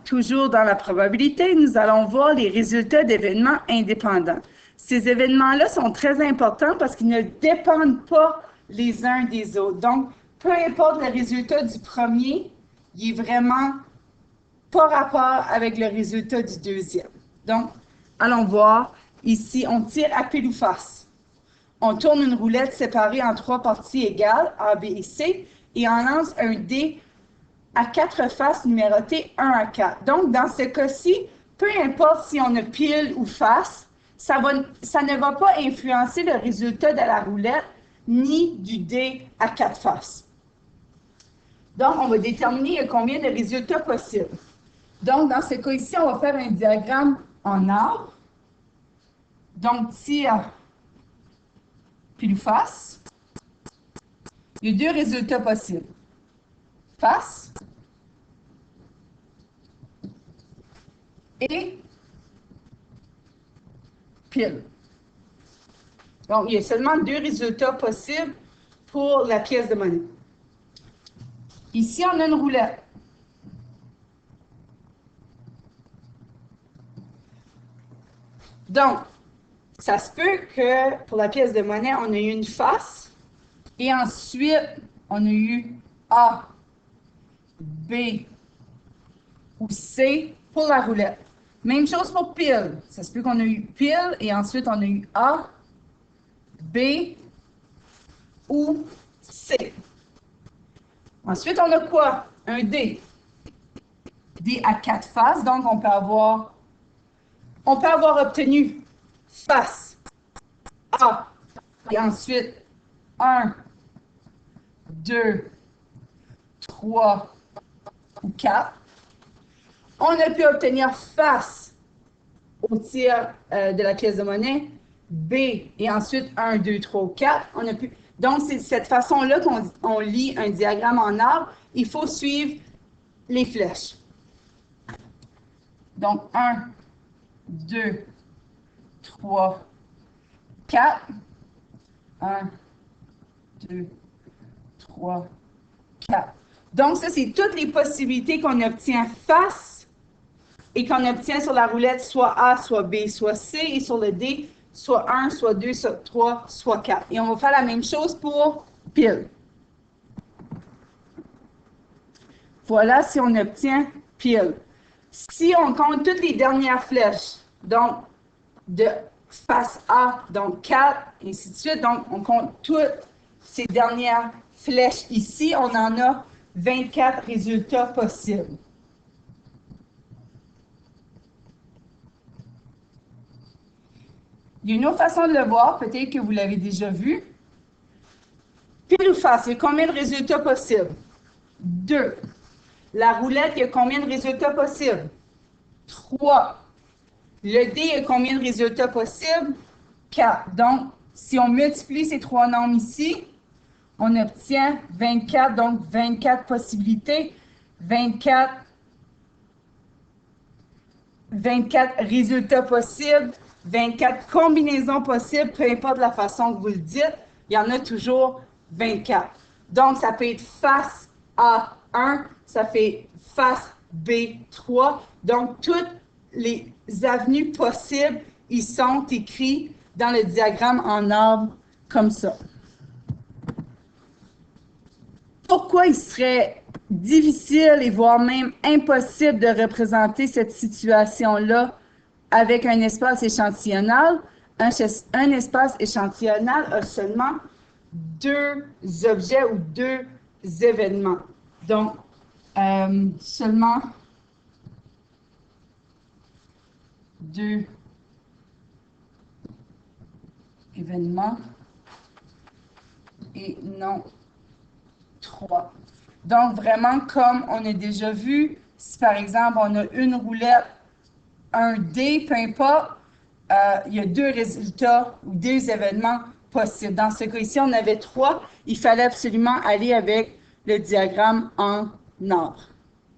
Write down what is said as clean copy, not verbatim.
toujours dans la probabilité, nous allons voir les résultats d'événements indépendants. Ces événements-là sont très importants parce qu'ils ne dépendent pas les uns des autres. Donc, peu importe le résultat du premier, il est vraiment pas rapport avec le résultat du deuxième. Donc, allons voir. Ici, on tire à pile ou face. On tourne une roulette séparée en 3 parties égales, A, B et C, et on lance un dé à 4 faces numérotées 1 à 4. Donc, dans ce cas-ci, peu importe si on a pile ou face, ça ne va pas influencer le résultat de la roulette ni du dé à 4 faces. Donc, on va déterminer combien de résultats possibles. Donc, dans ce cas ici, on va faire un diagramme en arbre. Donc, tir pile ou face. Il y a 2 résultats possibles. Face et pile. Donc, il y a seulement 2 résultats possibles pour la pièce de monnaie. Ici, on a une roulette. Donc, ça se peut que pour la pièce de monnaie, on a eu une face et ensuite, on a eu A, B ou C pour la roulette. Même chose pour pile. Ça se peut qu'on a eu pile et ensuite on a eu A, B ou C. Ensuite, on a quoi? Un D. D à 4 faces, donc on peut avoir obtenu face A et ensuite 1, 2, 3 ou 4. On a pu obtenir face au tir de la pièce de monnaie, B et ensuite 1, 2, 3 ou 4. Donc, c'est de cette façon-là qu'on lit un diagramme en arbre. Il faut suivre les flèches. Donc, 1, 2, 3, 4. 1, 2, 3, 4. Donc, ça, c'est toutes les possibilités qu'on obtient face et qu'on obtient sur la roulette, soit A, soit B, soit C, et sur le D, soit 1, soit 2, soit 3, soit 4. Et on va faire la même chose pour pile. Voilà si on obtient pile. Si on compte toutes les dernières flèches, donc de face A, donc 4, et ainsi de suite, donc on compte toutes ces dernières flèches ici, on en a 24 résultats possibles. Il y a une autre façon de le voir, peut-être que vous l'avez déjà vu. Pile ou face, il y a combien de résultats possibles? 2. La roulette, il y a combien de résultats possibles? 3. Le dé, il y a combien de résultats possibles? 4. Donc, si on multiplie ces 3 nombres ici, on obtient 24, donc 24 possibilités, 24 résultats possibles, 24 combinaisons possibles, peu importe la façon que vous le dites, il y en a toujours 24. Donc, ça peut être face A1, ça fait face B3. Donc, toutes les avenues possibles, ils sont écrits dans le diagramme en arbre comme ça. Pourquoi il serait difficile et voire même impossible de représenter cette situation-là avec un espace échantillonnal? Un espace échantillonnal a seulement 2 objets ou 2 événements. Donc, seulement 2 événements et non 3. Donc, vraiment, comme on a déjà vu, si par exemple, on a une roulette, un dé, peu importe, il y a 2 résultats ou 2 événements possibles. Dans ce cas ici, on avait 3. Il fallait absolument aller avec le diagramme en arbre.